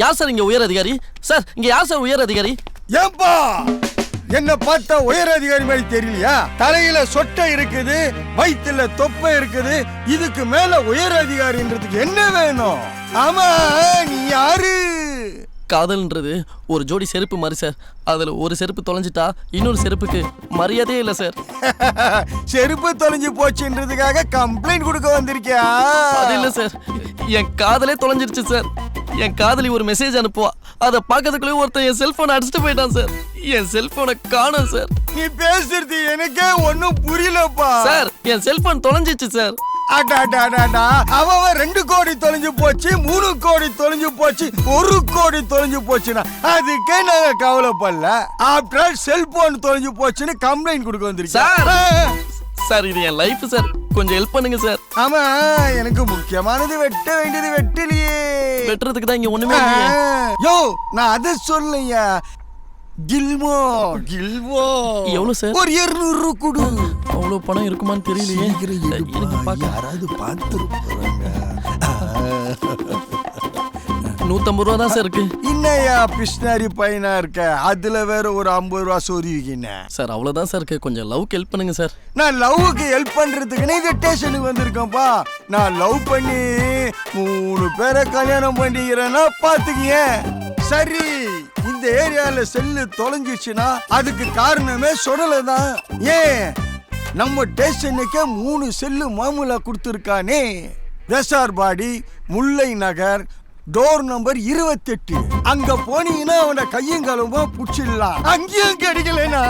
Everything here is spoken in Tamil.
யார் சார் இங்க உயர் அதிகாரி? சார் இங்க யார் சார் உயர் அதிகாரி? ஏன்பா என்ன பார்த்தா உயர் அதிகாரி மாதிரி தெரியலையா? தலையில சொட்டை இருக்குது, வயிற்றுல தொப்பை இருக்குது, இதுக்கு மேல உயர் அதிகாரின்றதுக்கு என்ன வேணும்? ஆமா, நீ யாரு? காதல்ன்றது ஒரு ஜோடி செருப்பு மாதிரி சார். அதுல ஒரு செருப்பு தொலைஞ்சிட்டா இன்னொரு செருப்புக்கு மரியாதையே இல்லை சார். செருப்பு தொலைஞ்சு போச்சுன்றதுக்காக கம்ப்ளைண்ட் கொடுக்க வந்திருக்கியா? அது இல்லை சார், என் காதலே தொலைஞ்சிருச்சு சார். என் காதலி ஒரு மெசேஜ் அனுப்புவா, அதை பார்க்கறதுக்குள்ளே ஒருத்தன் என் செல்போனை அடிச்சுட்டு போயிட்டான் சார். என் செல்போனை காணோம் சார். நீ பேசுறது எனக்கே ஒன்னும் புரியலப்பா. சார் என் செல்போன் தொலைஞ்சிச்சு சார். அடாடாடாடா, அவன் 2 கோடி தொலைஞ்சு போச்சு, 3 கோடி தொலைஞ்சு போச்சு, 1 கோடி தொலைஞ்சு போச்சுன்னா அதுக்கே நாங்க கவலைப்படல. ஆஃப்டர் செல்போன் தொலைஞ்சு போச்சுன்னு கம்ப்ளைண்ட் கொடுக்க வந்திருக்கேன். சார் இது என் லைஃப் சார், கொஞ்சம் ஹெல்ப் பண்ணுங்க சார். ஆமா, எனக்கு முக்கியமானது வெட்ட வேண்டியது வெட்டலையே. வெட்டுறதுக்கு தான் இங்க ஒண்ணுமே இல்லையே. யோ, நான் அதை சொல்லையா. கில்மோ எவ்வளவு சார்? ஒரு 200 கொடு. அவ்வளவு பணம் இருக்குமான்னு தெரியலையே. யாராவது பார்த்துருப்பாங்க. 150 ரூபா தான் சார் இருக்கு. இன்னையா பிஸ்னாரி பையனா இருக்க, அதுல வேற ஒரு 50 ரூபா சொருவிக்கின. சார் அவ்வளவுதான் சார் இருக்கு, கொஞ்சம் லவ்க்கு ஹெல்ப் பண்ணுங்க சார். நான் லவ்வுக்கு ஹெல்ப் பண்றதுக்கு நீங்க ஸ்டேஷனுக்கு வந்திருக்கேன்ப்பா. நான் லவ் பண்ணி 3 பேரை கல்யாணம் பண்ணிக்கிறேன்னா பாத்துக்கீங்க. சரி, இந்த ஏரியால செல்லு தொலைஞ்சிச்சுன்னா அதுக்கு காரணமே சுடலை தான். ஏன் நம்ம ஸ்டேஷனுக்கே 3 செல்லு மாமூலா கொடுத்துருக்கானே. வேசார்பாடி, முல்லை நகர், டோர் நம்பர் 28. அங்க போனீங்கன்னா அவன கையும் காலுமா புடிச்சிடலாம். அங்கேயும் கிடைக்கலனா